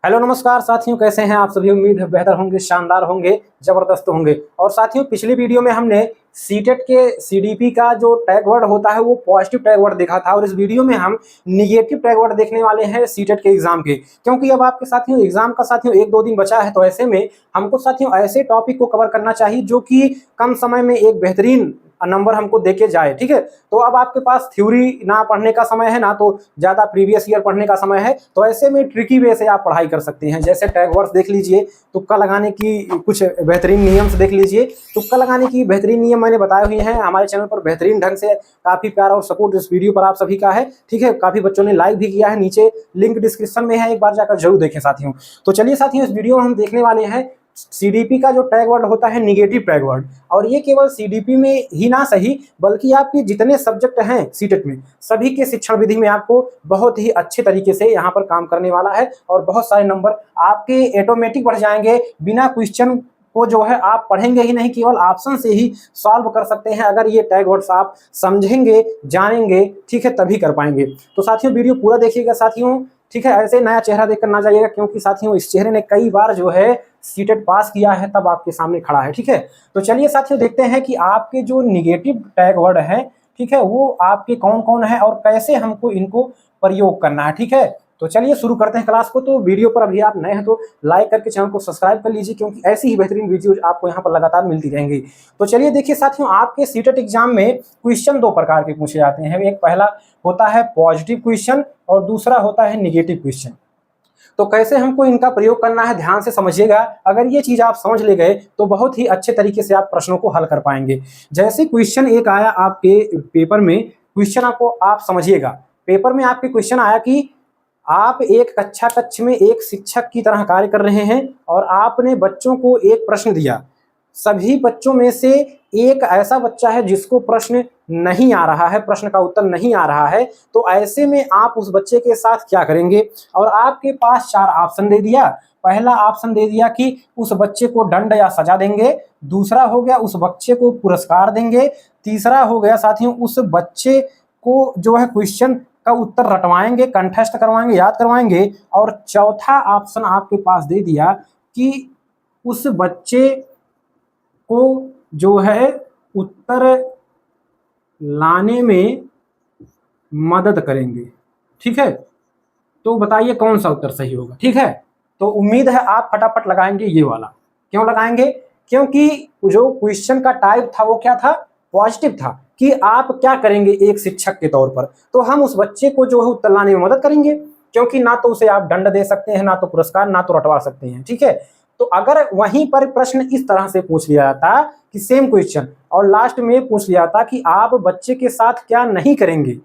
Hello नमस्कार साथियों, कैसे हैं आप सभी। उम्मीद है बेहतर होंगे, शानदार होंगे, जबरदस्त होंगे। और साथियों, पिछली वीडियो में हमने सीटेट के सीडीपी का जो टैग वर्ड होता है वो पॉजिटिव टैग वर्ड देखा था, और इस वीडियो में हम निगेटिव टैग वर्ड देखने वाले हैं सीटेट के एग्जाम के। क्योंकि अब आपके साथियों एग्जाम का साथियों 1-2 दिन बचा है, तो ऐसे में हमको साथियों ऐसे टॉपिक को कवर करना चाहिए जो कि कम समय में एक बेहतरीन नंबर हमको देके जाए। ठीक है, तो अब आपके पास थ्योरी ना पढ़ने का समय है, ना तो ज्यादा प्रीवियस ईयर पढ़ने का समय है, तो ऐसे में ट्रिकी वे से आप पढ़ाई कर सकते हैं। जैसे टैग वर्ड्स देख लीजिए, तुक्का लगाने की कुछ बेहतरीन नियम से देख लीजिए। तुक्का लगाने की बेहतरीन नियम मैंने बताए हुए हैं हमारे चैनल पर बेहतरीन ढंग से। काफी प्यार और सपोर्ट इस वीडियो पर आप सभी का है। ठीक है, काफी बच्चों ने लाइक भी किया है, नीचे लिंक डिस्क्रिप्शन में है, एक बार जाकर जरूर देखें साथियों। तो चलिए साथियों, इस वीडियो में हम देखने वाले हैं सीडीपी का जो टैग वर्ड होता है निगेटिव टैग वर्ड। और ये केवल सीडीपी में ही ना सही, बल्कि आपके जितने सब्जेक्ट हैं सीटेट में सभी के शिक्षण विधि में आपको बहुत ही अच्छे तरीके से यहाँ पर काम करने वाला है। और बहुत सारे नंबर आपके ऑटोमेटिक बढ़ जाएंगे। बिना क्वेश्चन को जो है आप पढ़ेंगे ही नहीं, केवल ऑप्शन से ही सॉल्व कर सकते हैं। अगर ये टैग वर्ड्स आप समझेंगे, जानेंगे, ठीक है, तभी कर पाएंगे। तो साथियों वीडियो पूरा देखिएगा साथियों। ठीक है, ऐसे नया चेहरा देखकर ना जाइएगा, क्योंकि साथियों इस चेहरे ने कई बार जो है सीटेट पास किया है, तब आपके सामने खड़ा है। ठीक है, तो चलिए साथियों देखते हैं कि आपके जो निगेटिव टैग वर्ड है, ठीक है, वो आपके कौन कौन है और कैसे हमको इनको प्रयोग करना है। ठीक है, तो चलिए शुरू करते हैं क्लास को। तो वीडियो पर अभी आप नए हैं तो लाइक करके चैनल को सब्सक्राइब कर लीजिए, क्योंकि ऐसी ही बेहतरीन वीडियो आपको यहाँ पर लगातार मिलती रहेंगी। तो चलिए देखिए साथियों, आपके सीटेट एग्जाम में क्वेश्चन 2 प्रकार के पूछे जाते हैं। एक पहला होता है पॉजिटिव क्वेश्चन और दूसरा होता है निगेटिव क्वेश्चन। तो कैसे हमको इनका प्रयोग करना है, ध्यान से समझिएगा। अगर ये चीज आप समझ ले गए तो बहुत ही अच्छे तरीके से आप प्रश्नों को हल कर पाएंगे। जैसे क्वेश्चन एक आया आपके पेपर में, क्वेश्चन आपको आप समझिएगा। पेपर में आपके क्वेश्चन आया कि आप एक कक्ष में एक शिक्षक की तरह कार्य कर रहे हैं और आपने बच्चों को एक प्रश्न दिया। सभी बच्चों में से एक ऐसा बच्चा है जिसको प्रश्न नहीं आ रहा है, प्रश्न का उत्तर नहीं आ रहा है। तो ऐसे में आप उस बच्चे के साथ क्या करेंगे? और आपके पास 4 ऑप्शन दे दिया। पहला ऑप्शन दे दिया कि उस बच्चे को दंड या सजा देंगे, दूसरा हो गया उस बच्चे को पुरस्कार देंगे, तीसरा हो गया साथियों उस बच्चे को जो है क्वेश्चन का उत्तर रटवाएंगे, कंठस्थ करवाएंगे, याद करवाएंगे, और चौथा ऑप्शन आपके पास दे दिया कि उस बच्चे को जो है उत्तर लाने में मदद करेंगे। ठीक है, तो बताइए कौन सा उत्तर सही होगा। ठीक है, तो उम्मीद है आप फटाफट लगाएंगे ये वाला। क्यों लगाएंगे? क्योंकि जो क्वेश्चन का टाइप था वो क्या था? पॉजिटिव था कि आप क्या करेंगे एक शिक्षक के तौर पर। तो हम उस बच्चे को जो है उत्तर लाने में मदद करेंगे, क्योंकि ना तो उसे आप दंड दे सकते हैं, ना तो पुरस्कार, ना तो रटवा सकते हैं। ठीक है, तो अगर वहीं पर प्रश्न इस तरह से पूछ लिया जाता कि सेम क्वेश्चन और लास्ट में पूछ लिया था कि आप बच्चे के साथ क्या नहीं करेंगे,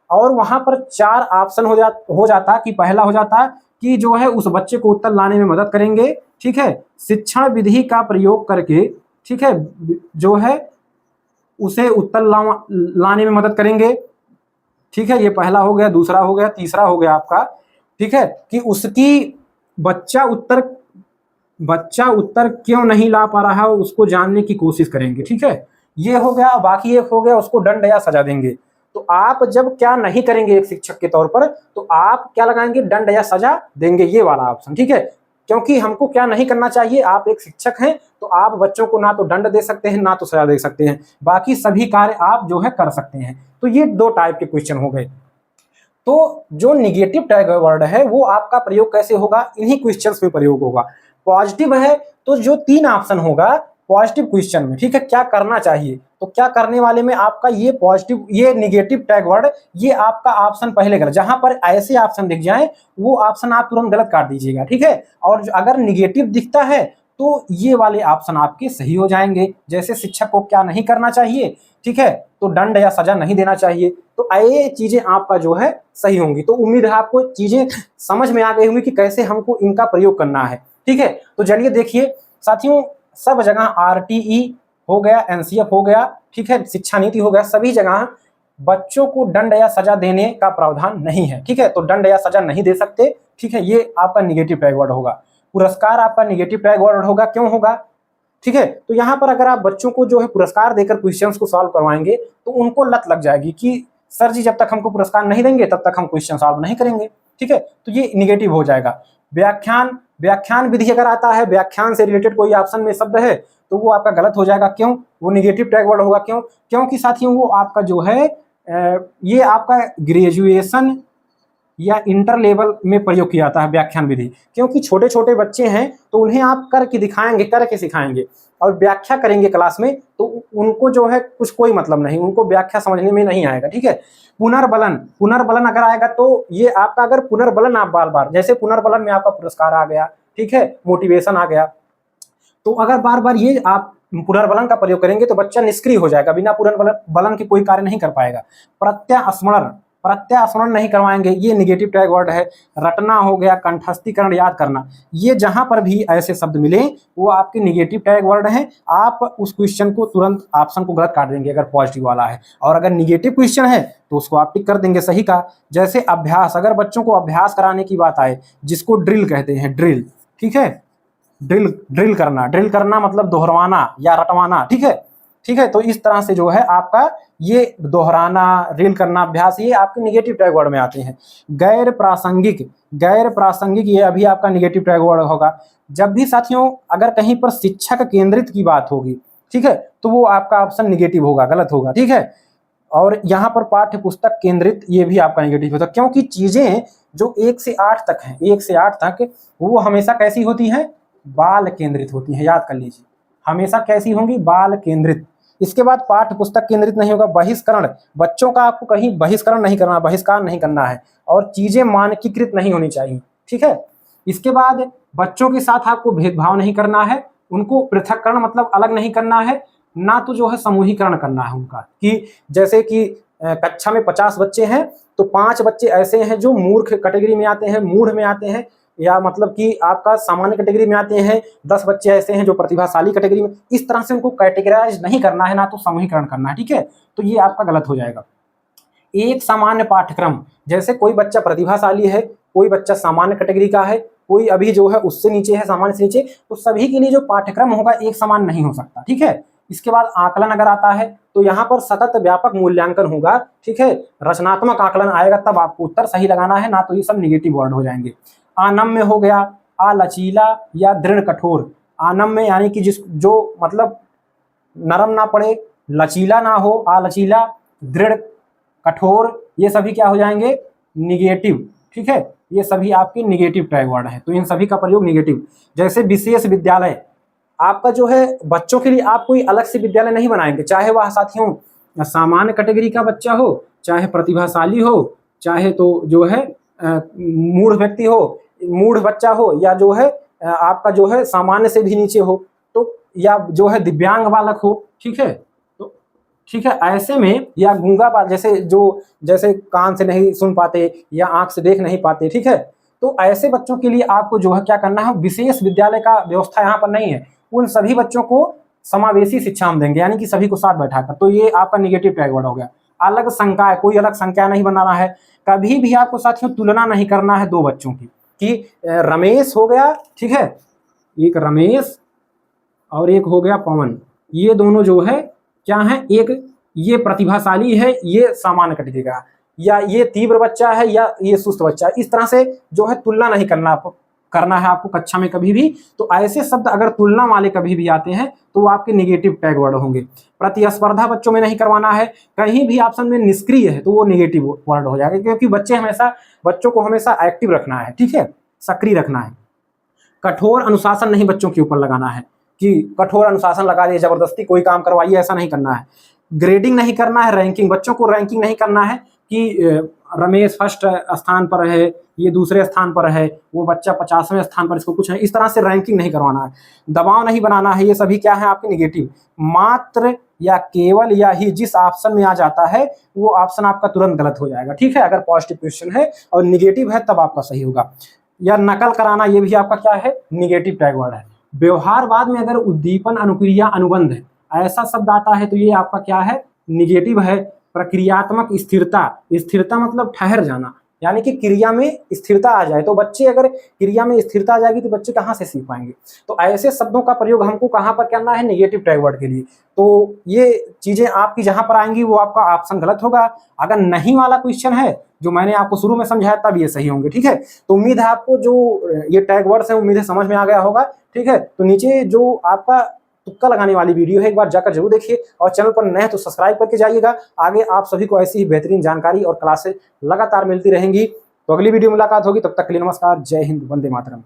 और वहां पर 4 ऑप्शन हो जाता कि पहला हो जाता कि जो है उस बच्चे को उत्तर लाने में मदद करेंगे, ठीक है, शिक्षण विधि का प्रयोग करके, ठीक है, जो है उसे उत्तर लाने में मदद करेंगे। ठीक है, ये पहला हो गया, दूसरा हो गया, तीसरा हो गया आपका, ठीक है, कि उसकी बच्चा उत्तर क्यों नहीं ला पा रहा है उसको जानने की कोशिश करेंगे। ठीक है, ये हो गया। बाकी एक हो गया उसको दंड या सजा देंगे। तो आप जब क्या नहीं करेंगे एक शिक्षक के तौर पर, तो आप क्या लगाएंगे? दंड या सजा देंगे, ये वाला ऑप्शन। ठीक है, क्योंकि हमको क्या नहीं करना चाहिए, आप एक शिक्षक हैं तो आप बच्चों को ना तो दंड दे सकते हैं, ना तो सजा दे सकते हैं, बाकी सभी कार्य आप जो है कर सकते हैं। तो ये 2 टाइप के क्वेश्चन हो गए। तो जो निगेटिव टैग वर्ड है वो आपका प्रयोग कैसे होगा? इन्हीं क्वेश्चंस में प्रयोग होगा। पॉजिटिव है तो जो 3 ऑप्शन होगा पॉजिटिव क्वेश्चन में, ठीक है, क्या करना चाहिए, तो क्या करने वाले में आपका ये पॉजिटिव, ये निगेटिव टैग वर्ड, ये आपका ऑप्शन पहले गलत। जहां पर ऐसे ऑप्शन दिख जाए वो ऑप्शन आप तुरंत गलत काट दीजिएगा। ठीक है, और अगर निगेटिव दिखता है तो ये वाले ऑप्शन आपके सही हो जाएंगे। जैसे शिक्षक को क्या नहीं करना चाहिए, ठीक है, तो दंड या सजा नहीं देना चाहिए। तो ये चीजें आपका जो है सही होंगी। तो उम्मीद है आपको चीजें समझ में आ गई होंगी कि कैसे हमको इनका प्रयोग करना है। ठीक है, तो चलिए देखिए साथियों, सब जगह आरटीई हो गया, एनसीएफ हो गया, ठीक है, शिक्षा नीति हो गया, सभी जगह बच्चों को दंड या सजा देने का प्रावधान नहीं है। ठीक है, तो दंड या सजा नहीं दे सकते। ठीक है, ये आपका निगेटिव टैग वर्ड होगा। पुरस्कार आपका निगेटिव टैग वर्ड होगा। क्यों होगा? ठीक है, तो यहां पर अगर आप बच्चों को जो है पुरस्कार देकर क्वेश्चंस को सॉल्व करवाएंगे तो उनको लत लग जाएगी कि सर जी जब तक हमको पुरस्कार नहीं देंगे तब तक हम क्वेश्चन सॉल्व नहीं करेंगे। ठीक है, तो ये निगेटिव हो जाएगा। व्याख्यान, व्याख्यान विधि अगर आता है, व्याख्यान से रिलेटेड कोई ऑप्शन में शब्द है तो वो आपका गलत हो जाएगा। क्यों? वो निगेटिव टैग वर्ड होगा। क्यों? क्योंकि साथियों वो आपका जो है ये आपका ग्रेजुएशन या इंटर लेवल में प्रयोग किया जाता है व्याख्यान विधि। क्योंकि छोटे छोटे बच्चे हैं तो उन्हें आप करके दिखाएंगे, करके सिखाएंगे और व्याख्या करेंगे क्लास में, तो उनको जो है कुछ कोई मतलब नहीं, उनको व्याख्या समझने में नहीं आएगा। ठीक है। पुनर्बलन, पुनर्बलन अगर आएगा तो ये आपका, अगर पुनर्बलन आप बार बार, जैसे पुनर्बलन में आपका पुरस्कार आ गया, ठीक है, मोटिवेशन आ गया, तो अगर बार बार ये आप पुनर्बलन का प्रयोग करेंगे तो बच्चा निष्क्रिय हो जाएगा, बिना पुनर्बलन के कोई कार्य नहीं कर पाएगा। प्रत्यास्मरण, प्रत्यास्मरण नहीं करवाएंगे, ये निगेटिव टैग वर्ड है। रटना हो गया, कंठस्थीकरण, याद करना, ये जहां पर भी ऐसे शब्द मिले वो आपके निगेटिव टैग वर्ड हैं। आप उस क्वेश्चन को तुरंत ऑप्शन को गलत काट देंगे अगर पॉजिटिव वाला है, और अगर निगेटिव क्वेश्चन है तो उसको आप टिक कर देंगे सही का। जैसे अभ्यास, अगर बच्चों को अभ्यास कराने की बात आए, जिसको ड्रिल कहते हैं, ड्रिल, ठीक है, ड्रिल करना, ड्रिल करना मतलब दोहराना या रटवाना, ठीक है, ठीक है। तो इस तरह से जो है आपका ये दोहराना, ड्रिल करना, अभ्यास, ये आपके निगेटिव टैग वर्ड में आते हैं। गैर प्रासंगिक, गैर प्रासंगिक ये अभी आपका निगेटिव टैग वर्ड होगा। जब भी साथियों अगर कहीं पर शिक्षक केंद्रित की बात होगी, ठीक है, तो वो आपका ऑप्शन निगेटिव होगा, गलत होगा, ठीक है। और यहाँ पर पाठ्य पुस्तक केंद्रित, ये भी आपका निगेटिव होता है, क्योंकि चीजें जो 1 से 8 तक हैं, 1 से 8 तक वो हमेशा कैसी होती हैं? बाल केंद्रित होती हैं, याद कर लीजिए, हमेशा कैसी होंगी? बाल केंद्रित। इसके बाद पाठ्य पुस्तक केंद्रित नहीं होगा। बहिष्करण, बच्चों का आपको कहीं बहिष्करण नहीं करना, बहिष्कार नहीं करना है, और चीजें मानकीकृत नहीं होनी चाहिए, ठीक है। इसके बाद बच्चों के साथ आपको भेदभाव नहीं करना है, उनको पृथककरण मतलब अलग नहीं करना है, ना तो जो है समूहीकरण करना है उनका, कि जैसे कि कक्षा में 50 बच्चे हैं तो 5 बच्चे ऐसे हैं जो मूर्ख कैटेगरी में आते हैं, मूढ़ में आते हैं, या मतलब कि आपका सामान्य कैटेगरी में आते हैं, 10 बच्चे ऐसे हैं जो प्रतिभाशाली कैटेगरी में, इस तरह से उनको कैटेगराइज नहीं करना है, ना तो समूहीकरण करना है, ठीक है। तो ये आपका गलत हो जाएगा। एक सामान्य पाठ्यक्रम, जैसे कोई बच्चा प्रतिभाशाली है, कोई बच्चा सामान्य कैटेगरी का है, कोई अभी जो है उससे नीचे है, सामान्य से नीचे, तो सभी के लिए जो पाठ्यक्रम होगा एक समान नहीं हो सकता, ठीक है। इसके बाद आकलन अगर आता है तो यहाँ पर सतत व्यापक मूल्यांकन होगा, ठीक है, रचनात्मक आकलन आएगा, तब आपको उत्तर सही लगाना है, ना तो ये सब निगेटिव वर्ड हो जाएंगे। अनम्य हो गया, अलचीला या दृढ़ कठोर। अनम्य यानी कि जिस जो मतलब नरम ना पड़े, लचीला ना हो, अलचीला, दृढ़, कठोर, ये सभी क्या हो जाएंगे? निगेटिव, ठीक है, ये सभी आपके निगेटिव टैग वर्ड है, तो इन सभी का प्रयोग निगेटिव। जैसे विशेष विद्यालय, आपका जो है बच्चों के लिए आप कोई अलग से विद्यालय नहीं बनाएंगे, चाहे वह साथियों सामान्य कैटेगरी का बच्चा हो, चाहे प्रतिभाशाली हो, चाहे तो जो है मूढ़ व्यक्ति हो, मूढ़ बच्चा हो, या जो है आपका जो है सामान्य से भी नीचे हो, तो या जो है दिव्यांग बालक हो, ठीक है, तो ठीक है, ऐसे में, या गूंगा बालक, जैसे कान से नहीं सुन पाते या आंख से देख नहीं पाते, ठीक है, तो ऐसे बच्चों के लिए आपको जो है क्या करना है? विशेष विद्यालय का व्यवस्था यहाँ पर नहीं है, उन सभी बच्चों को समावेशी शिक्षा हम देंगे, यानी कि सभी को साथ बैठाकर, तो ये आपका निगेटिव टैग वर्ड हो गया। अलग संख्या है, कोई अलग संख्या नहीं बनाना है, कभी भी आपको साथियों तुलना नहीं करना है दो बच्चों की, कि रमेश हो गया, ठीक है, एक रमेश और एक हो गया पवन, ये दोनों जो है क्या है? एक ये प्रतिभाशाली है, ये सामान्य कैटेगरी का, या ये तीव्र बच्चा है, या ये सुस्त बच्चा है, इस तरह से जो है तुलना नहीं करना है आपको कक्षा में कभी भी। तो ऐसे शब्द अगर तुलना वाले कभी भी आते हैं तो वो आपके निगेटिव टैग वर्ड होंगे। प्रतिस्पर्धा बच्चों में नहीं करवाना है, कहीं भी ऑप्शन में निष्क्रिय है तो वो निगेटिव वर्ड हो जाएगा, क्योंकि बच्चों को हमेशा एक्टिव रखना है, ठीक है, सक्रिय रखना है। कठोर अनुशासन नहीं बच्चों के ऊपर लगाना है, कि कठोर अनुशासन लगा दिए, जबरदस्ती कोई काम करवाइए, ऐसा नहीं करना है। ग्रेडिंग नहीं करना है, रैंकिंग, बच्चों को रैंकिंग नहीं करना है कि रमेश फर्स्ट स्थान पर है, ये दूसरे स्थान पर है, वो बच्चा 50वें स्थान पर, इसको कुछ है, इस तरह से रैंकिंग नहीं करवाना है। दबाव नहीं बनाना है, ये सभी क्या है आपके निगेटिव। मात्र या केवल या ही जिस ऑप्शन में आ जाता है वो ऑप्शन आपका तुरंत गलत हो जाएगा, ठीक है, अगर पॉजिटिव क्वेश्चन है और निगेटिव है तब आपका सही होगा। या नकल कराना, ये भी आपका क्या है? निगेटिव टैग वर्ड है। व्यवहारवाद में अगर उद्दीपन, अनुक्रिया, अनुबंध है, ऐसा शब्द आता है तो ये आपका क्या है? निगेटिव है। प्रक्रियात्मक स्थिरता, स्थिरता मतलब ठहर जाना, यानी कि क्रिया में स्थिरता आ जाए, तो बच्चे अगर क्रिया में स्थिरता आ जाएगी तो बच्चे कहाँ से सीख पाएंगे? तो ऐसे शब्दों का प्रयोग हमको कहाँ पर करना है? निगेटिव टैग वर्ड के लिए। तो ये चीजें आपकी जहां पर आएंगी वो आपका ऑप्शन गलत होगा। अगर नहीं वाला क्वेश्चन है जो मैंने आपको शुरू में समझाया तब ये सही होंगे। ठीक है, तो उम्मीद है आपको जो ये टैग वर्ड्स हैं उम्मीद है समझ में आ गया होगा। ठीक है, तो नीचे जो आपका तुक्का लगाने वाली वीडियो है एक बार जाकर जरूर देखिए, और चैनल पर नए हैं तो सब्सक्राइब करके जाइएगा। आगे आप सभी को ऐसी ही बेहतरीन जानकारी और क्लासेस लगातार मिलती रहेंगी। तो अगली वीडियो मुलाकात होगी, तब तक के लिए नमस्कार, जय हिंद, वंदे मातरम।